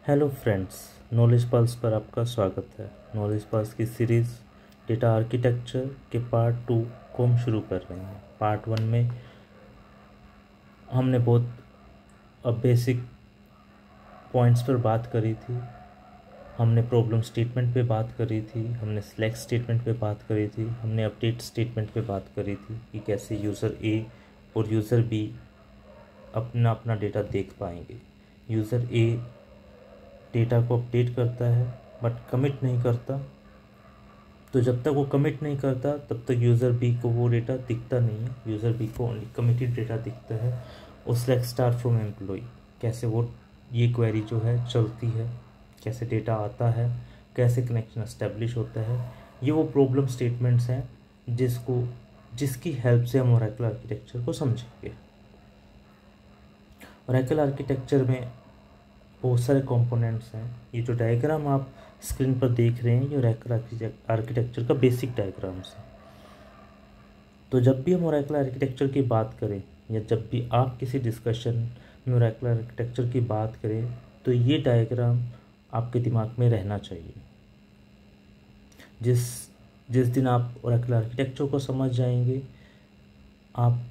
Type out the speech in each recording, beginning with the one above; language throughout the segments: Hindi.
हेलो फ्रेंड्स, नॉलेज पल्स पर आपका स्वागत है। नॉलेज पल्स की सीरीज़ डेटा आर्किटेक्चर के पार्ट 2 को हम शुरू कर रहे हैं। पार्ट 1 में हमने बहुत बेसिक पॉइंट्स पर बात करी थी। हमने प्रॉब्लम स्टेटमेंट पे बात करी थी, हमने सिलेक्ट स्टेटमेंट पे बात करी थी, हमने अपडेट स्टेटमेंट पे बात करी थी कि कैसे यूज़र ए और यूज़र बी अपना अपना डेटा देख पाएंगे। यूज़र ए डेटा को अपडेट करता है बट कमिट नहीं करता, तो जब तक वो कमिट नहीं करता तब तक यूज़र बी को वो डेटा दिखता नहीं है। यूज़र बी को ओनली कमिटेड डेटा दिखता है। और सेलेक्ट स्टार फ्रॉम एम्प्लॉय, कैसे वो ये क्वेरी जो है चलती है, कैसे डेटा आता है, कैसे कनेक्शन एस्टेब्लिश होता है, ये वो प्रॉब्लम स्टेटमेंट्स हैं जिसकी हेल्प से हम ओरेकल आर्किटेक्चर को समझेंगे। ओरेकल आर्किटेक्चर में बहुत सारे कंपोनेंट्स हैं। ये जो डायग्राम आप स्क्रीन पर देख रहे हैं ये ओरेकल आर्किटेक्चर का बेसिक डायग्राम्स है। तो जब भी हम ओरेकल आर्किटेक्चर की बात करें या जब भी आप किसी डिस्कशन में ओरेकल आर्किटेक्चर की बात करें तो ये डायग्राम आपके दिमाग में रहना चाहिए। जिस दिन आप ओरेकल आर्किटेक्चर को समझ जाएंगे, आप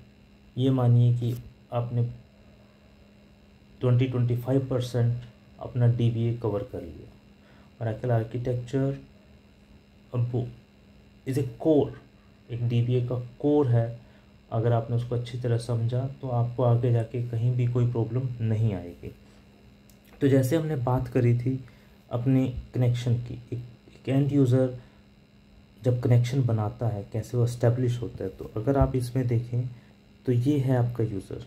ये मानिए कि आपने 20-25% अपना DBA कवर कर लिया। ओरेकल आर्किटेक्चर अब इज़ ए कोर, एक DBA का कोर है। अगर आपने उसको अच्छी तरह समझा तो आपको आगे जाके कहीं भी कोई प्रॉब्लम नहीं आएगी। तो जैसे हमने बात करी थी अपने कनेक्शन की, एक एंड यूज़र जब कनेक्शन बनाता है कैसे वो एस्टेब्लिश होता है, तो अगर आप इसमें देखें तो ये है आपका यूज़र।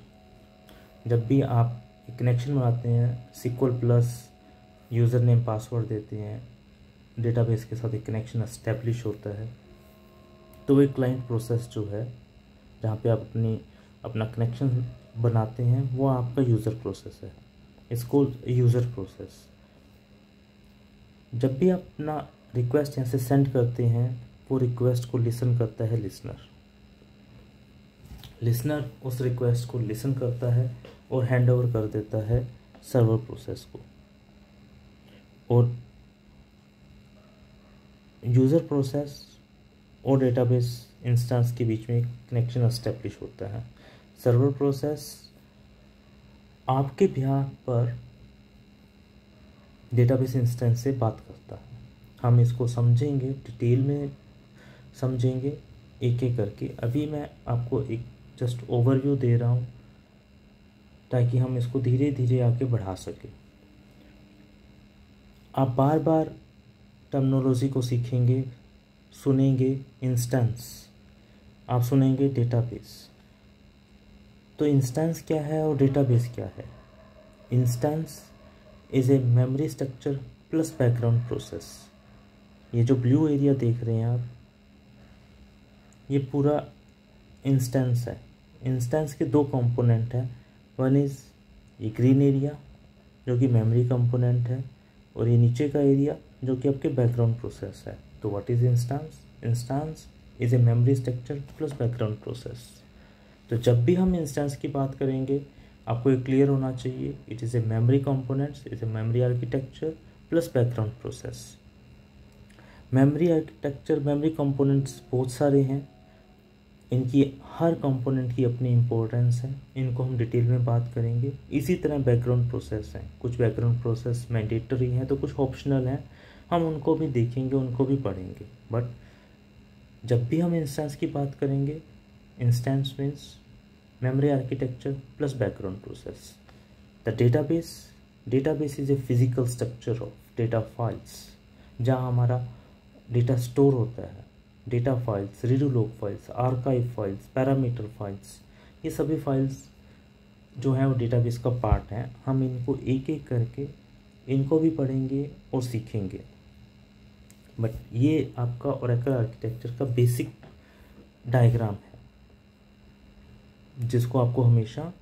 जब भी आप एक कनेक्शन बनाते हैं, SQL plus user name password देते हैं, डेटाबेस के साथ एक कनेक्शन एस्टेब्लिश होता है, तो वो एक क्लाइंट प्रोसेस जो है जहाँ पे आप अपना कनेक्शन बनाते हैं वो आपका यूज़र प्रोसेस है। इसको यूज़र प्रोसेस। जब भी आप अपना रिक्वेस्ट यहाँ से सेंड करते हैं वो रिक्वेस्ट को लिसन करता है लिसनर उस रिक्वेस्ट को लिसन करता है और हैंड ओवर कर देता है सर्वर प्रोसेस को। और यूज़र प्रोसेस और डेटाबेस इंस्टेंस के बीच में कनेक्शन एस्टेब्लिश होता है। सर्वर प्रोसेस आपके बिहाफ पर डेटाबेस इंस्टेंस से बात करता है। हम इसको समझेंगे, डिटेल में समझेंगे एक एक करके। अभी मैं आपको एक जस्ट ओवरव्यू दे रहा हूँ ताकि हम इसको धीरे धीरे आगे बढ़ा सकें। आप बार बार टर्मिनोलॉजी को सीखेंगे, सुनेंगे। इंस्टेंस आप सुनेंगे, डेटाबेस। तो इंस्टेंस क्या है और डेटाबेस क्या है? Instance is a memory structure plus background process. ये जो ब्लू एरिया देख रहे हैं आप, ये पूरा इंस्टेंस है। इंस्टेंस के दो कंपोनेंट हैं। वन इज़ ये ग्रीन एरिया जो कि मेमोरी कंपोनेंट है, और ये नीचे का एरिया जो कि आपके बैकग्राउंड प्रोसेस है। तो what is instance? Instance is a memory structure plus background process. तो जब भी हम इंस्टेंस की बात करेंगे आपको ये क्लियर होना चाहिए, it is a memory components, is a memory architecture plus background process. Memory architecture, memory components बहुत सारे हैं, इनकी हर कंपोनेंट की अपनी इम्पोर्टेंस है, इनको हम डिटेल में बात करेंगे। इसी तरह बैकग्राउंड प्रोसेस हैं, कुछ बैकग्राउंड प्रोसेस मैंडेटरी हैं तो कुछ ऑप्शनल हैं, हम उनको भी देखेंगे, उनको भी पढ़ेंगे। बट जब भी हम इंस्टेंस की बात करेंगे, instance means memory architecture plus background process. The database is a physical structure of data files, जहाँ हमारा डेटा स्टोर होता है। Data files, redo log files, archive files, parameter files, ये सभी फाइल्स जो हैं वो डेटाबेस का पार्ट हैं। हम इनको एक एक करके इनको भी पढ़ेंगे और सीखेंगे। बट ये आपका ओरेकल आर्किटेक्चर का बेसिक डायग्राम है जिसको आपको हमेशा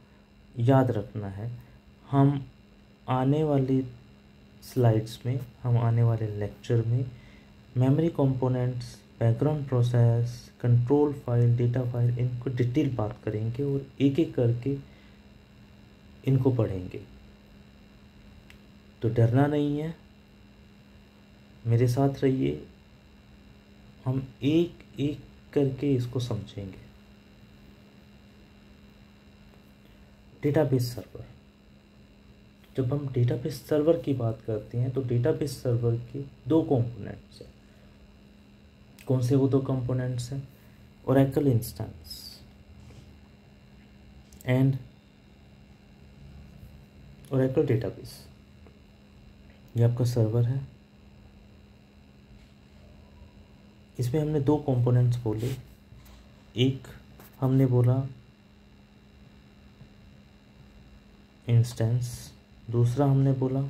याद रखना है। हम आने वाले स्लाइड्स में, हम आने वाले लेक्चर में memory components, background process, control file, data file, इनको डिटेल बात करेंगे और एक एक करके इनको पढ़ेंगे। तो डरना नहीं है, मेरे साथ रहिए, हम एक एक करके इसको समझेंगे। डेटाबेस सर्वर, जब हम डेटाबेस सर्वर की बात करते हैं तो डेटाबेस सर्वर के दो कंपोनेंट्स हैं। कौन से वो दो कंपोनेंट्स हैं? Oracle instance and Oracle database. ये आपका सर्वर है, इसमें हमने दो कंपोनेंट्स बोले। एक हमने बोला इंस्टेंस, दूसरा हमने बोला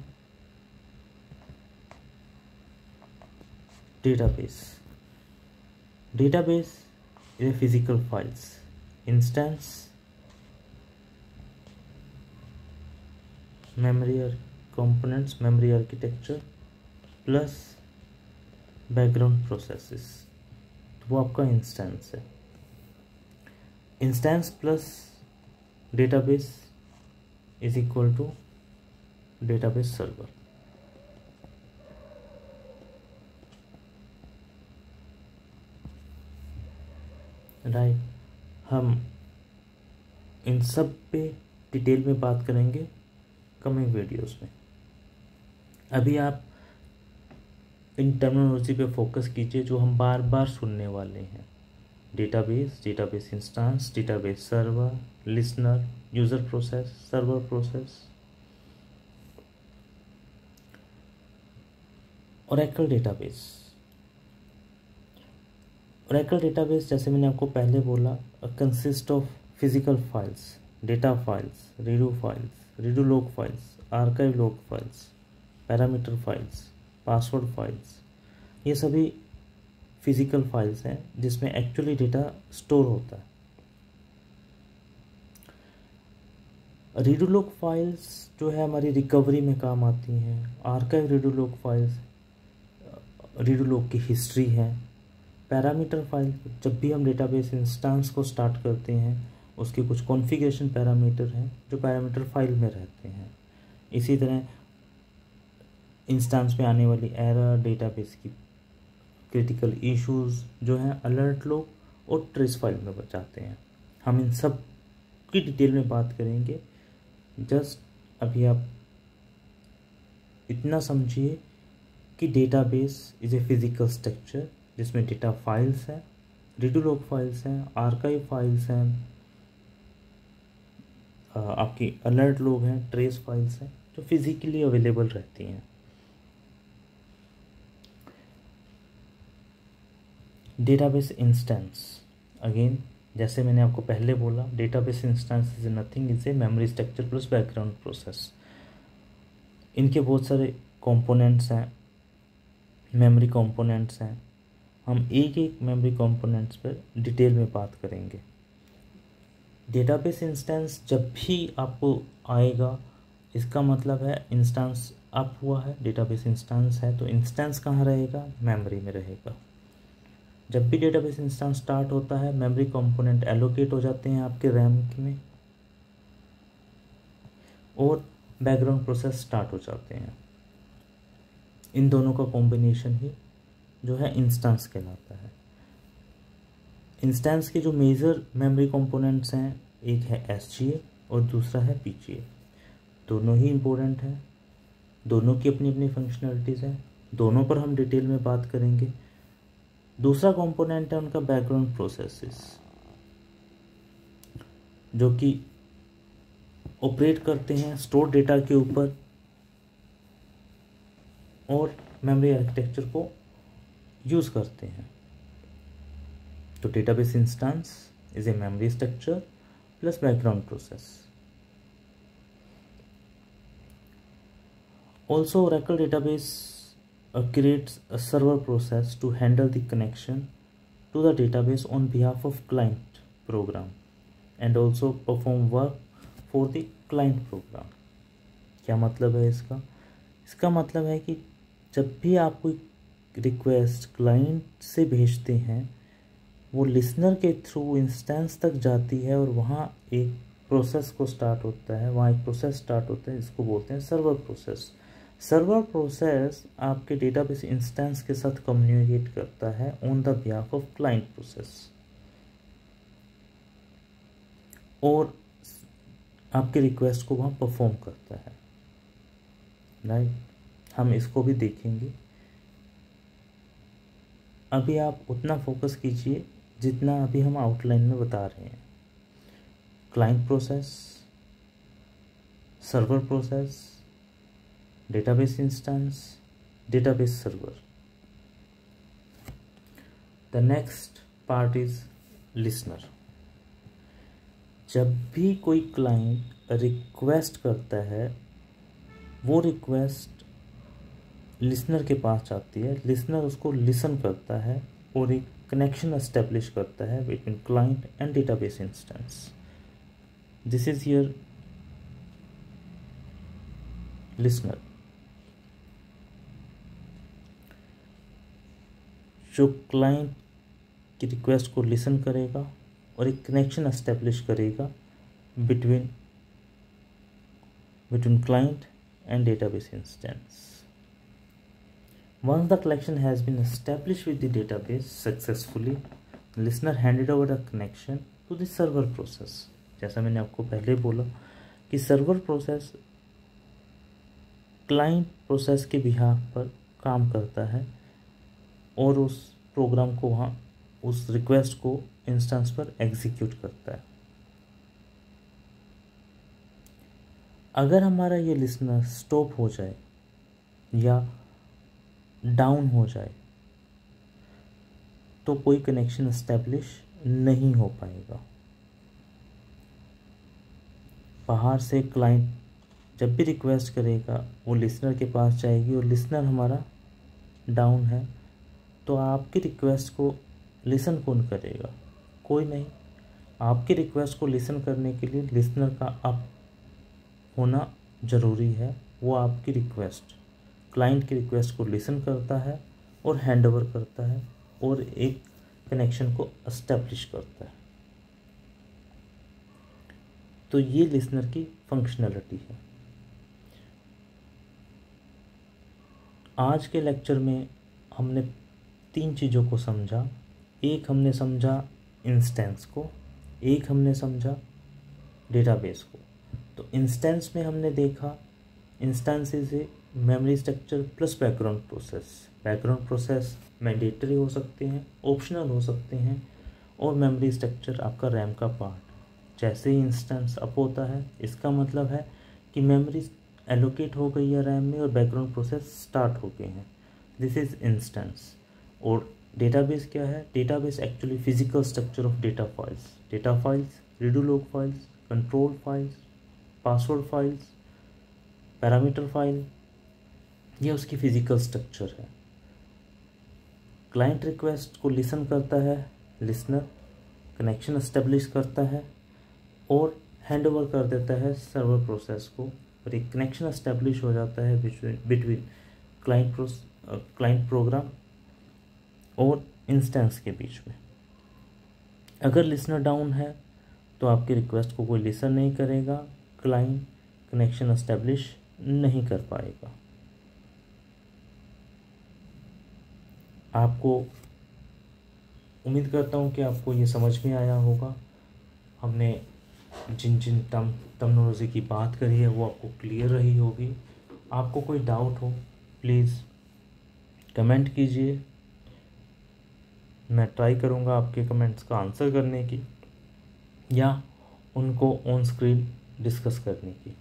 database. Database is physical files, instance memory components, memory architecture plus background processes, तो वो आपका इंस्टेंस है। Instance plus database is equal to database server. Right, हम इन सब पे डिटेल में बात करेंगे कमिंग वीडियोस में। अभी आप इन टर्मिनोलॉजी पे फोकस कीजिए जो हम बार बार सुनने वाले हैं। Database, database instance, database server, listener, user process, server process. Oracle database, Oracle database जैसे मैंने आपको पहले बोला consist of physical files, data files, redo log files, archive log files, parameter files, password files. ये सभी फिजिकल फाइल्स हैं जिसमें एक्चुअली डेटा स्टोर होता है। रीडू लॉग फाइल्स जो है हमारी रिकवरी में काम आती हैं। Archive redo log files redo log की हिस्ट्री है। पैरामीटर फाइल, जब भी हम डेटाबेस इंस्टेंस को स्टार्ट करते हैं उसके कुछ कॉन्फ़िगरेशन पैरामीटर हैं जो पैरामीटर फाइल में रहते हैं। इसी तरह इंस्टेंस में आने वाली एरर, डेटाबेस की क्रिटिकल इश्यूज जो हैं अलर्ट लॉग और ट्रेस फाइल में बचाते हैं। हम इन सब की डिटेल में बात करेंगे। जस्ट अभी आप इतना समझिए कि database is a physical structure जिसमें डेटा फाइल्स हैं, रीडू लॉग फाइल्स हैं, आर्काइव फाइल्स हैं, आपकी अलर्ट लॉग हैं, ट्रेस फाइल्स हैं जो फिजिकली अवेलेबल रहती हैं। डेटाबेस इंस्टेंस, अगेन जैसे मैंने आपको पहले बोला, database instance is nothing is a memory structure plus background process. इनके बहुत सारे कंपोनेंट्स हैं, मेमोरी कंपोनेंट्स हैं। हम एक एक मेमोरी कंपोनेंट्स पर डिटेल में बात करेंगे। डेटाबेस इंस्टेंस जब भी आपको आएगा इसका मतलब है इंस्टेंस अप हुआ है, डेटाबेस इंस्टेंस है, तो इंस्टेंस कहाँ रहेगा? मेमोरी में रहेगा। जब भी डेटाबेस इंस्टेंस स्टार्ट होता है मेमोरी कंपोनेंट एलोकेट हो जाते हैं आपके रैम में और बैकग्राउंड प्रोसेस स्टार्ट हो जाते हैं। इन दोनों का कॉम्बिनेशन ही जो है इंस्टेंस कहलाता है। इंस्टेंस के जो मेजर मेमोरी कंपोनेंट्स हैं, एक है SGA और दूसरा है PGA। दोनों ही इम्पोर्टेंट हैं, दोनों की अपनी अपनी फंक्शनलिटीज़ हैं, दोनों पर हम डिटेल में बात करेंगे। दूसरा कंपोनेंट है उनका बैकग्राउंड प्रोसेसेस, जो कि ऑपरेट करते हैं स्टोर डेटा के ऊपर और मेमोरी आर्किटेक्चर को यूज़ करते हैं। तो database instance is a memory structure plus background process. Also, Oracle database creates a server process to handle the connection to the database on behalf of client program and also perform work for the client program। क्या मतलब है इसका? इसका मतलब है कि जब भी आप कोई रिक्वेस्ट क्लाइंट से भेजते हैं वो लिसनर के थ्रू इंस्टेंस तक जाती है और वहाँ एक प्रोसेस को स्टार्ट होता है, वहाँ एक प्रोसेस स्टार्ट होता है जिसको बोलते हैं सर्वर प्रोसेस। सर्वर प्रोसेस आपके डेटाबेस इंस्टेंस के साथ कम्युनिकेट करता है on the behalf of client process और आपके रिक्वेस्ट को वहाँ परफॉर्म करता है, राइट। हम इसको भी देखेंगे। अभी आप उतना फोकस कीजिए जितना अभी हम आउटलाइन में बता रहे हैं। Client process, server process, database instance, database server. The next part is listener. जब भी कोई क्लाइंट रिक्वेस्ट करता है, वो रिक्वेस्ट लिसनर के पास जाती है, लिसनर उसको लिसन करता है और एक कनेक्शन एस्टेब्लिश करता है between client and database instance. This is your listener. जो क्लाइंट की रिक्वेस्ट को लिसन करेगा और एक कनेक्शन एस्टेब्लिश करेगा between client and database instance. Once the collection has been established with the database successfully, listener handed over the connection to the server process। जैसा मैंने आपको पहले बोला कि सर्वर प्रोसेस क्लाइंट प्रोसेस के बिहाफ पर काम करता है और उस प्रोग्राम को वहाँ उस रिक्वेस्ट को इंस्टेंस पर एग्जीक्यूट करता है। अगर हमारा ये लिसनर स्टॉप हो जाए या डाउन हो जाए तो कोई कनेक्शन एस्टेब्लिश नहीं हो पाएगा। बाहर से क्लाइंट जब भी रिक्वेस्ट करेगा वो लिसनर के पास जाएगी और लिसनर हमारा डाउन है तो आपकी रिक्वेस्ट को लिसन कौन करेगा? कोई नहीं। आपकी रिक्वेस्ट को लिसन करने के लिए लिसनर का अप होना ज़रूरी है। वो आपकी रिक्वेस्ट क्लाइंट की रिक्वेस्ट को लिसन करता है और हैंड ओवर करता है और एक कनेक्शन को एस्टेब्लिश करता है। तो ये लिसनर की फंक्शनैलिटी है। आज के लेक्चर में हमने 3 चीज़ों को समझा। एक हमने समझा इंस्टेंस को, एक हमने समझा डेटाबेस को। तो इंस्टेंस में हमने देखा instance is a memory structure plus background process. Background process mandatory हो सकते हैं, ऑप्शनल हो सकते हैं और मेमोरी स्ट्रक्चर आपका रैम का पार्ट। जैसे ही इंस्टेंस अप होता है इसका मतलब है कि मेमोरी एलोकेट हो गई है रैम में और बैकग्राउंड प्रोसेस स्टार्ट हो गए हैं। This is instance. और डेटाबेस क्या है? Database actually physical structure of data files, redo log files, control files, password files, parameter file, ये उसकी फिजिकल स्ट्रक्चर है। क्लाइंट रिक्वेस्ट को लिसन करता है लिसनर, कनेक्शन एस्टेब्लिश करता है और हैंड ओवर कर देता है सर्वर प्रोसेस को और एक कनेक्शन एस्टेब्लिश हो जाता है बिटवीन क्लाइंट प्रोग्राम और इंस्टेंस के बीच में। अगर लिसनर डाउन है तो आपकी रिक्वेस्ट को कोई लिसन नहीं करेगा, क्लाइंट कनेक्शन एस्टेब्लिश नहीं कर पाएगा। आपको उम्मीद करता हूँ कि आपको ये समझ में आया होगा। हमने जिन टर्मिनोलॉजी की बात करी है वो आपको क्लियर रही होगी। आपको कोई डाउट हो प्लीज़ कमेंट कीजिए। मैं ट्राई करूँगा आपके कमेंट्स का आंसर करने की या उनको ऑन स्क्रीन डिस्कस करने की।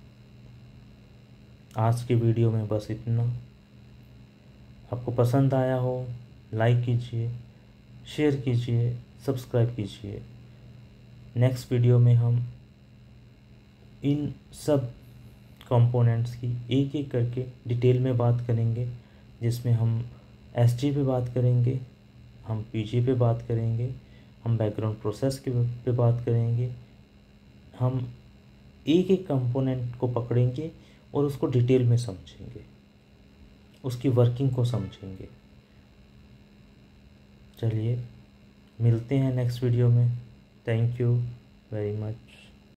आज की वीडियो में बस इतना। आपको पसंद आया हो लाइक कीजिए, शेयर कीजिए, सब्सक्राइब कीजिए। नेक्स्ट वीडियो में हम इन सब कंपोनेंट्स की एक एक करके डिटेल में बात करेंगे, जिसमें हम एसजी पे बात करेंगे, हम पीजी पे बात करेंगे, हम बैकग्राउंड प्रोसेस के पे बात करेंगे। हम एक एक कंपोनेंट को पकड़ेंगे और उसको डिटेल में समझेंगे, उसकी वर्किंग को समझेंगे। चलिए मिलते हैं नेक्स्ट वीडियो में। Thank you very much.